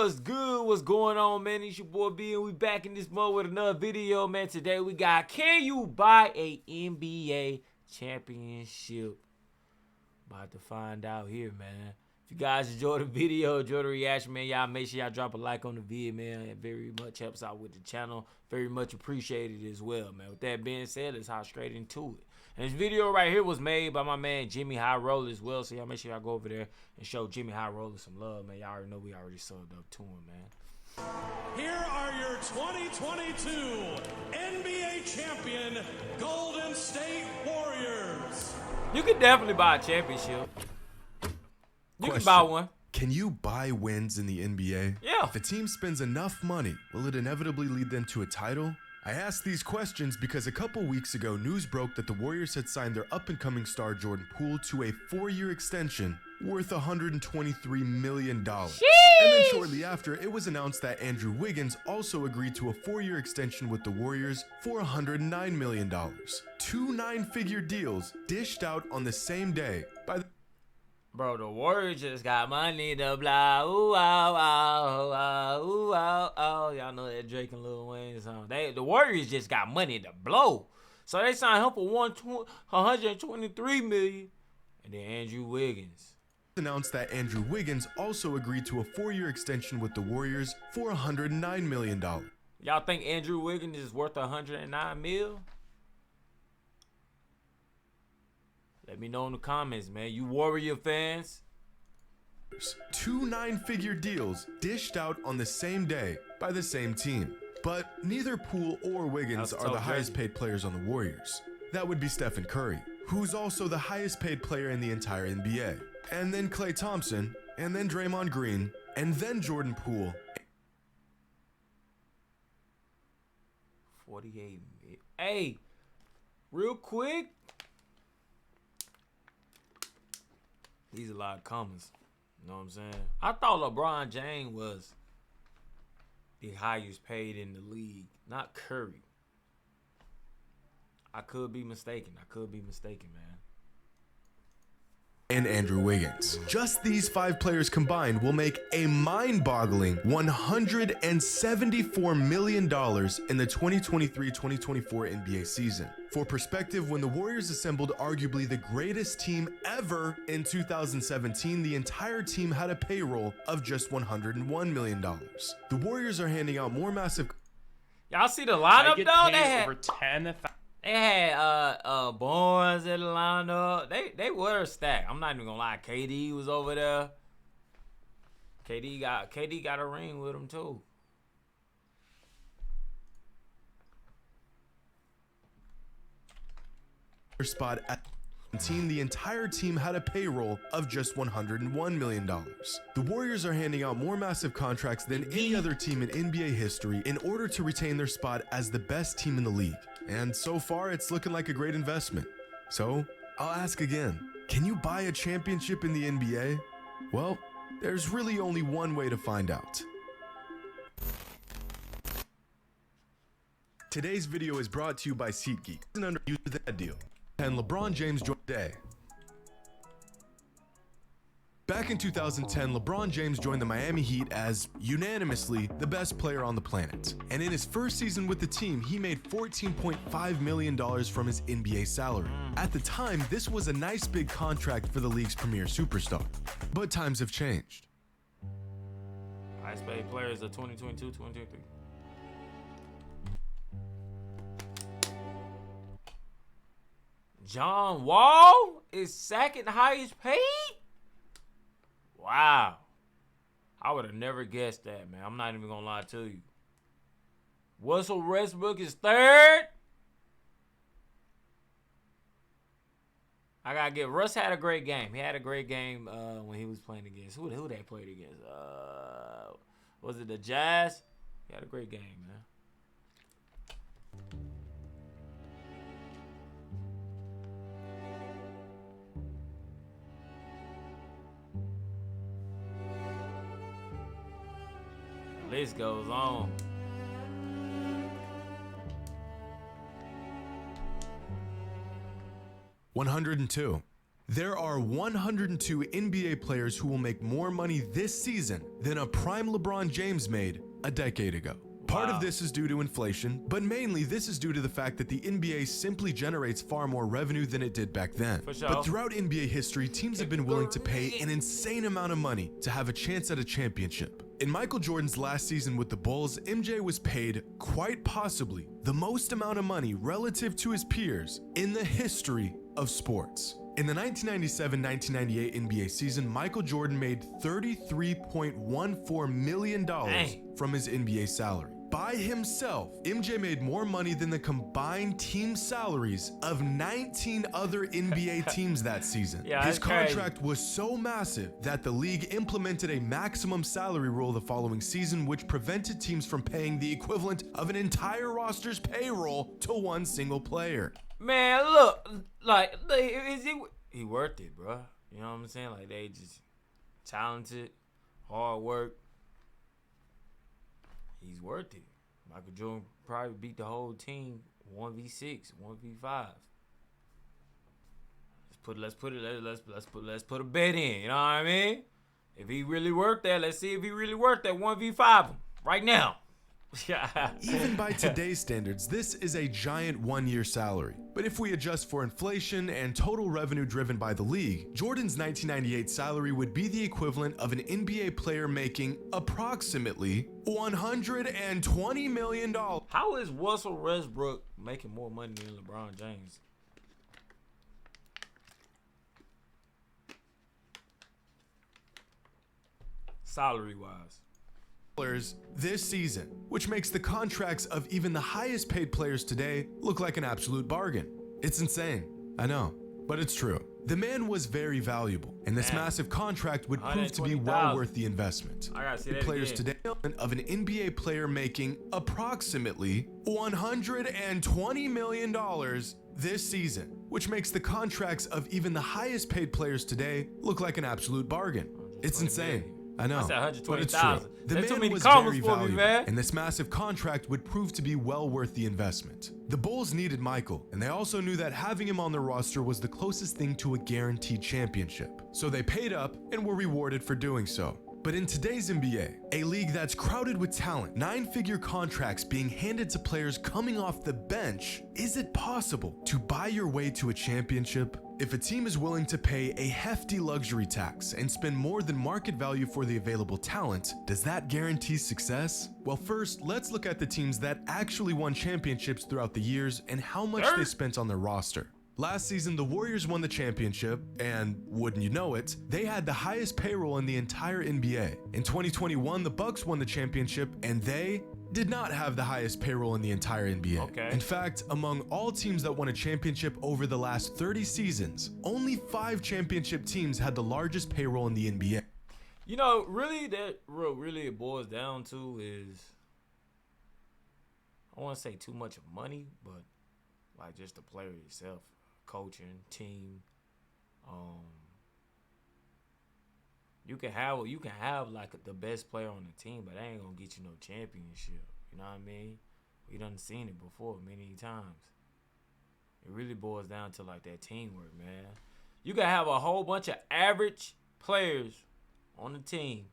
What's good? What's going on, man? It's your boy B, and we back in this mode with another video, man. Today we got, can you buy a NBA championship? About to find out here, man. If you guys enjoyed the video, enjoyed the reaction, man, y'all make sure y'all drop a like on the video, man. It very much helps out with the channel. Very much appreciated as well, man. With that being said, let's hop straight into it. And this video right here was made by my man Jimmy High Roller as well. So y'all make sure y'all go over there and show Jimmy High Roller some love, man. Y'all already know we already subbed up to him, man. Here are your 2022 NBA champion Golden State Warriors. You can definitely buy a championship. You can buy one. Can you buy wins in the NBA? Yeah. If a team spends enough money, will it inevitably lead them to a title? I asked these questions because a couple weeks ago, news broke that the Warriors had signed their up-and-coming star Jordan Poole to a 4-year extension worth $123 million. And then shortly after, it was announced that Andrew Wiggins also agreed to a 4-year extension with the Warriors for $109 million. Two 9-figure deals dished out on the same day by the Bro, the Warriors just got money to blah. Ooh, ow, ow, ow, ooh, ow, ow. Y'all know that Drake and Lil Wayne song. The Warriors just got money to blow. So they signed him for $123 million. And then Andrew Wiggins announced that Andrew Wiggins also agreed to a 4-year extension with the Warriors for $109 million. Y'all think Andrew Wiggins is worth $109 million? Let me know in the comments, man. You Warrior fans? Two 9-figure deals dished out on the same day by the same team. But neither Poole or Wiggins are the highest paid players on the Warriors. That would be Stephen Curry, who's also the highest paid player in the entire NBA. And then Klay Thompson, and then Draymond Green, and then Jordan Poole. 48 million. Hey, real quick. These are a lot of commas. You know what I'm saying? I thought LeBron James was the highest paid in the league, not Curry. I could be mistaken. Man. And Andrew Wiggins. Just these 5 players combined will make a mind-boggling $174 million in the 2023-2024 NBA season. For perspective, when the Warriors assembled arguably the greatest team ever in 2017, the entire team had a payroll of just $101 million. The Warriors are handing out more massive... Y'all see the lineup, though? They had over 10. They had Barnes in the lineup. They were stacked. I'm not even gonna lie. KD was over there. KD got a ring with him too. Spot at the entire team had a payroll of just $101 million. The Warriors are handing out more massive contracts than any other team in NBA history in order to retain their spot as the best team in the league. And so far, it's looking like a great investment. So, I'll ask again, can you buy a championship in the NBA? Well, there's really only one way to find out. Today's video is brought to you by SeatGeek. Under that deal. And LeBron James joined today. Back in 2010, LeBron James joined the Miami Heat as, unanimously, the best player on the planet. And in his first season with the team, he made $14.5 million from his NBA salary. At the time, this was a nice big contract for the league's premier superstar. But times have changed. Highest paid players of 2022-2023. John Wall is second highest paid? Wow. I would have never guessed that, man. I'm not even going to lie to you. Russell Westbrook is third. I got to get... Russ had a great game. He had a great game when he was playing against... Who they played against? Was it the Jazz? He had a great game, man. List goes on. $102. There are 102 NBA players who will make more money this season than a prime LeBron James made a decade ago. Part of this is due to inflation, but mainly this is due to the fact that the NBA simply generates far more revenue than it did back then. For sure. But throughout NBA history, teams have been willing to pay an insane amount of money to have a chance at a championship. In Michael Jordan's last season with the Bulls, MJ was paid, quite possibly, the most amount of money relative to his peers in the history of sports. In the 1997-1998 NBA season, Michael Jordan made $33.14 million from his NBA salary. By himself, MJ made more money than the combined team salaries of 19 other NBA teams that season. His contract was so massive that the league implemented a maximum salary rule the following season, which prevented teams from paying the equivalent of an entire roster's payroll to one single player. Man, look, like, he worth it, bro. You know what I'm saying? Like, they just talented, hard work. He's worth it. Michael Jordan probably beat the whole team 1v6, 1v5. Let's put a bet in. You know what I mean? If he really worked that, let's see if he really worked that 1v5 him right now. Even by today's standards, this is a giant one-year salary. But if we adjust for inflation and total revenue driven by the league, Jordan's 1998 salary would be the equivalent of an NBA player making approximately $120 million. How is Russell Westbrook making more money than LeBron James? Salary-wise. This season, which makes the contracts of even the highest paid players today look like an absolute bargain. It's insane, I know, but it's true. The man was very valuable, and this massive contract would prove to be well worth the investment. I gotta see that players again. today of an NBA player making approximately $120 million this season, which makes the contracts of even the highest paid players today look like an absolute bargain. It's insane. I know, but it's true. The man was very valuable, and this massive contract would prove to be well worth the investment. The Bulls needed Michael, and they also knew that having him on their roster was the closest thing to a guaranteed championship. So they paid up and were rewarded for doing so. But in today's NBA, a league that's crowded with talent, 9-figure contracts being handed to players coming off the bench, is it possible to buy your way to a championship? If a team is willing to pay a hefty luxury tax and spend more than market value for the available talent, does that guarantee success? Well, first, let's look at the teams that actually won championships throughout the years and how much they spent on their roster. Last season, the Warriors won the championship, and wouldn't you know it, they had the highest payroll in the entire NBA. In 2021, the Bucks won the championship, and they did not have the highest payroll in the entire NBA. In fact, among all teams that won a championship over the last 30 seasons, only 5 championship teams had the largest payroll in the NBA. You know, really, it boils down to is, I don't want to say too much of money, but like just the player itself. Coaching, team, you can have like the best player on the team, but that ain't gonna get you no championship. You know what I mean? We done seen it before many times. It really boils down to like that teamwork, man. You can have a whole bunch of average players on the team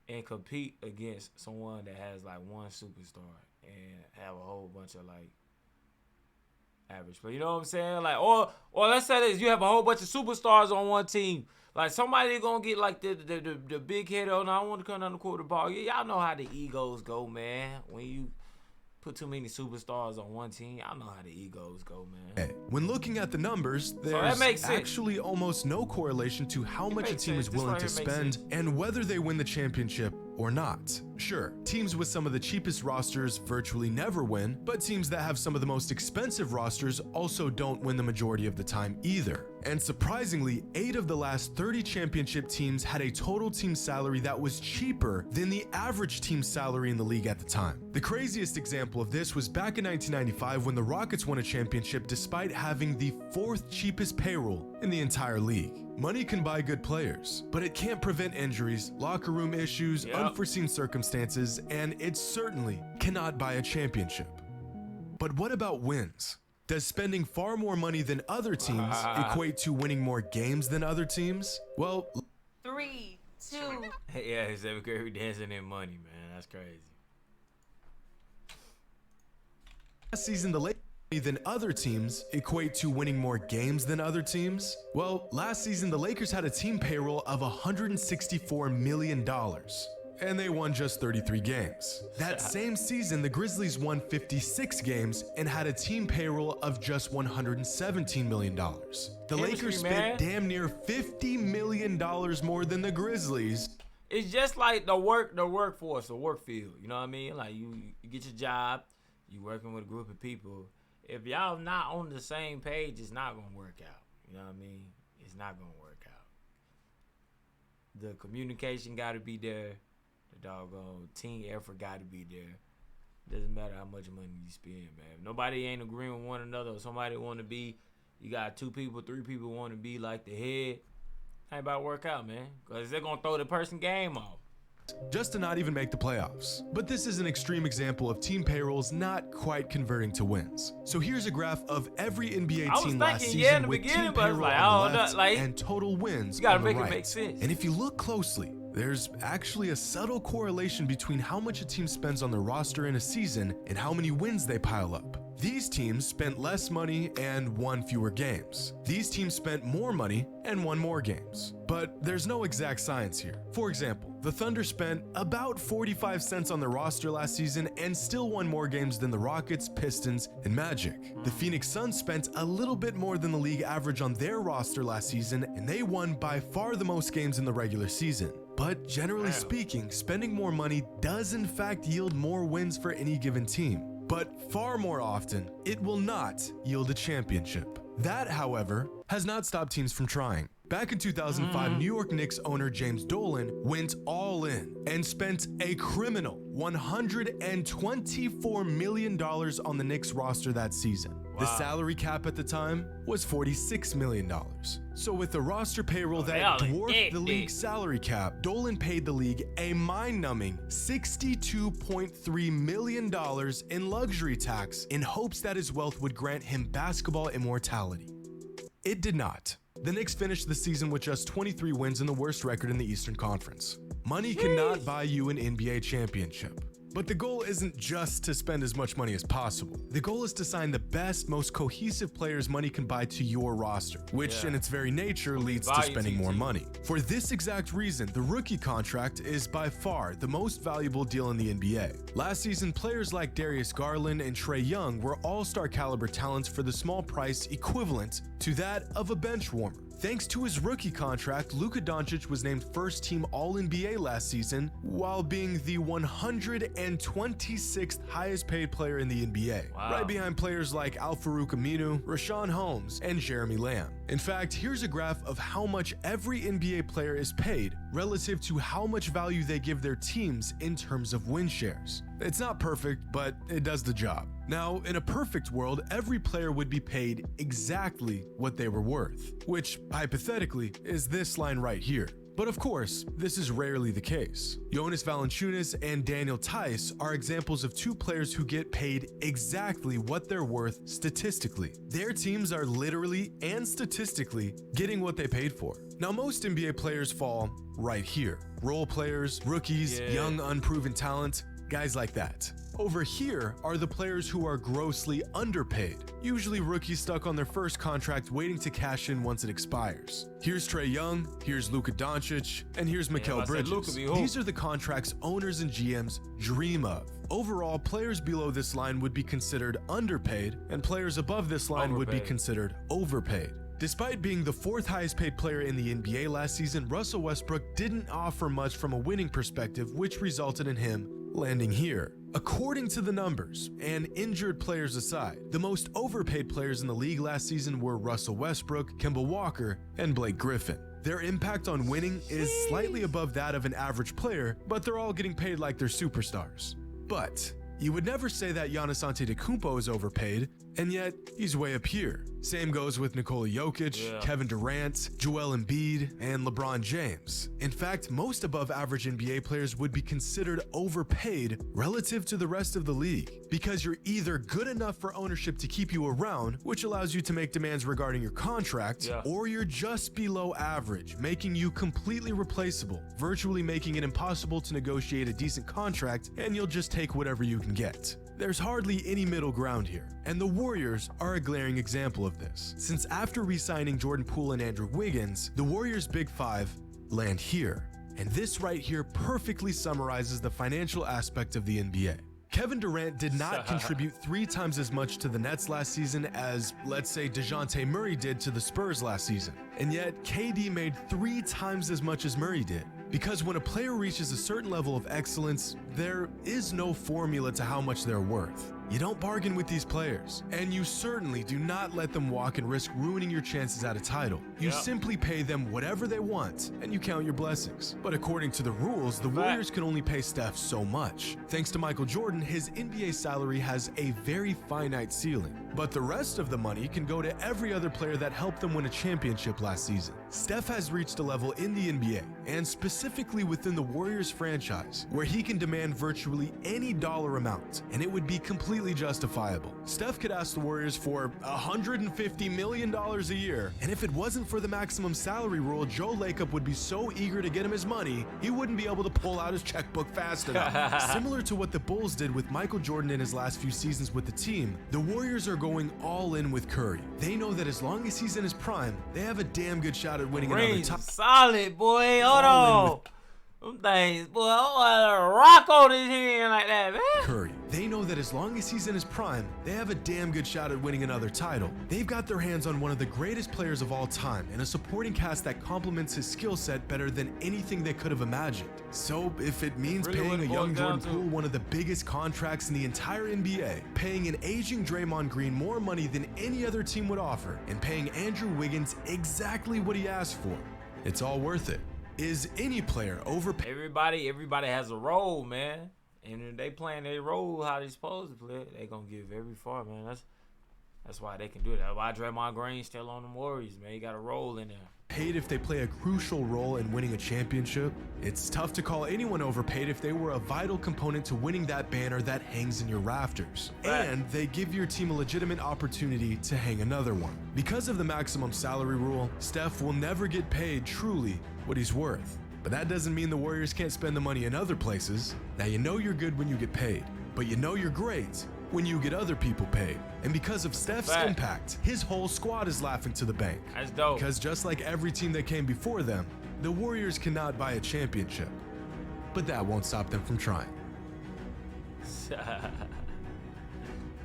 and compete against someone that has like one superstar and have a whole bunch of like average. But you know what I'm saying? Like, or let's say this, you have a whole bunch of superstars on one team. Like somebody gonna get like the big head on. I want to come down the court the ball. Y'all know how the egos go, man. When you put too many superstars on one team, y'all know how the egos go, man. When looking at the numbers, there's actually almost no correlation to how much a team is willing to spend and whether they win the championship or not. Sure, teams with some of the cheapest rosters virtually never win, but teams that have some of the most expensive rosters also don't win the majority of the time either. And surprisingly, 8 of the last 30 championship teams had a total team salary that was cheaper than the average team salary in the league at the time. The craziest example of this was back in 1995 when the Rockets won a championship despite having the 4th cheapest payroll in the entire league. Money can buy good players, but it can't prevent injuries, locker room issues, unforeseen circumstances, and it certainly cannot buy a championship. But what about wins? Does spending far more money than other teams equate to winning more games than other teams? Well, 3, 2. Yeah, Stephen Curry dancing in money, man. That's crazy. last season the Lakers than other teams equate to winning more games than other teams? Well, last season the Lakers had a team payroll of $164 million. And they won just 33 games. That same season, the Grizzlies won 56 games and had a team payroll of just $117 million. The Lakers spent damn near $50 million more than the Grizzlies. It's just like the workforce, the work field. You know what I mean? Like you get your job, you working with a group of people. If y'all not on the same page, it's not gonna work out. You know what I mean? It's not gonna work out. The communication got to be there. The doggone team effort got to be there. Doesn't matter how much money you spend, man. If nobody ain't agreeing with one another, or somebody want to be, you got 2 people, 3 people want to be like the head, ain't about to work out, man. Because they're going to throw the person game off. Just to not even make the playoffs. But this is an extreme example of team payrolls not quite converting to wins. So here's a graph of every NBA team last season with team payroll on the left and total wins on the right. Make sense. And if you look closely, there's actually a subtle correlation between how much a team spends on their roster in a season and how many wins they pile up. These teams spent less money and won fewer games. These teams spent more money and won more games. But there's no exact science here. For example, the Thunder spent about 45 cents on their roster last season and still won more games than the Rockets, Pistons, and Magic. The Phoenix Suns spent a little bit more than the league average on their roster last season, and they won by far the most games in the regular season. But generally speaking, spending more money does in fact yield more wins for any given team. But far more often, it will not yield a championship. That, however, has not stopped teams from trying. Back in 2005, New York Knicks owner James Dolan went all in and spent a criminal $124 million on the Knicks roster that season. The salary cap at the time was $46 million. So with a roster payroll that dwarfed the league's salary cap, Dolan paid the league a mind-numbing $62.3 million in luxury tax in hopes that his wealth would grant him basketball immortality. It did not. The Knicks finished the season with just 23 wins and the worst record in the Eastern Conference. Money cannot buy you an NBA championship. But the goal isn't just to spend as much money as possible. The goal is to sign the best, most cohesive players money can buy to your roster, which in its very nature leads to spending more money. For this exact reason, the rookie contract is by far the most valuable deal in the NBA. Last season, players like Darius Garland and Trae Young were all-star caliber talents for the small price equivalent to that of a bench warmer. Thanks to his rookie contract, Luka Doncic was named first-team All-NBA last season, while being the 126th highest-paid player in the NBA, right behind players like Al-Farouq Aminu, Rashawn Holmes, and Jeremy Lamb. In fact, here's a graph of how much every NBA player is paid relative to how much value they give their teams in terms of win shares. It's not perfect, but it does the job. Now, in a perfect world, every player would be paid exactly what they were worth, which, hypothetically, is this line right here. But of course, this is rarely the case. Jonas Valanciunas and Daniel Theis are examples of 2 players who get paid exactly what they're worth statistically. Their teams are literally and statistically getting what they paid for. Now, most NBA players fall right here. Role players, rookies, young unproven talent, guys like that. Over here are the players who are grossly underpaid, usually rookies stuck on their first contract waiting to cash in once it expires. Here's Trae Young, here's Luka Doncic, and here's Mikal Bridges. These are the contracts owners and GMs dream of. Overall, players below this line would be considered underpaid, and players above this line would be considered overpaid. Despite being the 4th highest paid player in the NBA last season, Russell Westbrook didn't offer much from a winning perspective, which resulted in him landing here. According to the numbers, and injured players aside, the most overpaid players in the league last season were Russell Westbrook, Kemba Walker, and Blake Griffin. Their impact on winning is slightly above that of an average player, but they're all getting paid like they're superstars. But you would never say that Giannis Antetokounmpo is overpaid, And yet, he's way up here. Same goes with Nikola Jokic, Kevin Durant, Joel Embiid, and LeBron James. In fact, most above average NBA players would be considered overpaid relative to the rest of the league, because you're either good enough for ownership to keep you around, which allows you to make demands regarding your contract, or you're just below average, making you completely replaceable, virtually making it impossible to negotiate a decent contract, and you'll just take whatever you can get. There's hardly any middle ground here, and the Warriors are a glaring example of this, since after re-signing Jordan Poole and Andrew Wiggins, the Warriors' Big Five land here. And this right here perfectly summarizes the financial aspect of the NBA. Kevin Durant did not contribute 3 times as much to the Nets last season as, let's say, DeJounte Murray did to the Spurs last season. And yet, KD made 3 times as much as Murray did. Because when a player reaches a certain level of excellence, there is no formula to how much they're worth. You don't bargain with these players, and you certainly do not let them walk and risk ruining your chances at a title. You simply pay them whatever they want, and you count your blessings. But according to the rules, the Warriors can only pay Steph so much. Thanks to Michael Jordan, his NBA salary has a very finite ceiling. But the rest of the money can go to every other player that helped them win a championship last season. Steph has reached a level in the NBA, and specifically within the Warriors franchise, where he can demand virtually any dollar amount, and it would be completely justifiable. Steph could ask the Warriors for $150 million a year, and if it wasn't for the maximum salary rule, Joe Lacob would be so eager to get him his money, he wouldn't be able to pull out his checkbook fast enough. Similar to what the Bulls did with Michael Jordan in his last few seasons with the team, the Warriors are going all in with Curry. They know that as long as he's in his prime, they have a damn good shot at winning another title. Solid, boy. Hold on. Them things, boy, I want to rock on his hand like that, man. Curry. They know that as long as he's in his prime, they have a damn good shot at winning another title. They've got their hands on one of the greatest players of all time and a supporting cast that complements his skill set better than anything they could have imagined. So if it means paying a young Jordan Poole one of the biggest contracts in the entire NBA, paying an aging Draymond Green more money than any other team would offer, and paying Andrew Wiggins exactly what he asked for, it's all worth it. Is any player overpaid? Everybody has a role, man. And if they playing their role how they supposed to play, they gonna give every far, man. That's why they can do that. That's why Draymond Green still on the Warriors, man. He got a role in there. Paid if they play a crucial role in winning a championship. It's tough to call anyone overpaid if they were a vital component to winning that banner that hangs in your rafters. And they give your team a legitimate opportunity to hang another one. Because of the maximum salary rule, Steph will never get paid truly what he's worth. But that doesn't mean the Warriors can't spend the money in other places. Now you know you're good when you get paid, but you know you're great when you get other people paid. And because of Steph's impact, his whole squad is laughing to the bank. That's dope. Because just like every team that came before them, the Warriors cannot buy a championship. But that won't stop them from trying.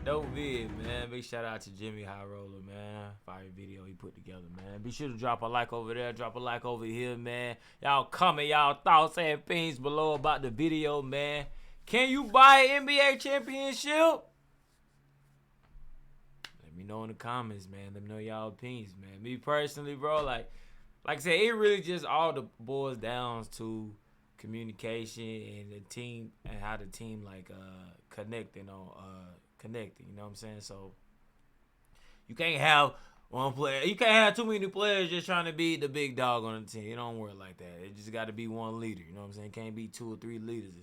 Dope vid, man. Big shout out to Jimmy High Roller, man. Fire video he put together, man. Be sure to drop a like over there, drop a like over here, man. Y'all comment y'all thoughts and opinions below about the video, man. Can you buy an NBA championship? Let me know in the comments, man. Let me know y'all opinions, man. Me personally, bro, like I said, it really just all the boils down to communication and the team and how the team connecting, you know what I'm saying? So you can't have one player. You can't have too many players just trying to be the big dog on the team. It don't work like that. It just got to be one leader. You know what I'm saying? It can't be 2 or 3 leaders.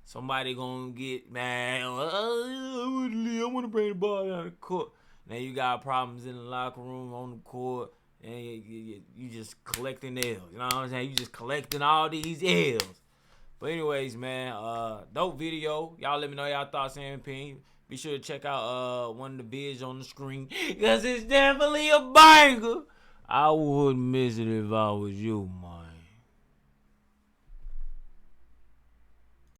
Somebody gonna get mad. I want to bring the ball down the court. Now you got problems in the locker room, on the court, and you just collecting L's. You know what I'm saying? You just collecting all these L's. But anyways, man, dope video. Y'all let me know y'all thoughts and opinions. Be sure to check out one of the vids on the screen, because it's definitely a banger. I wouldn't miss it if I was you, man.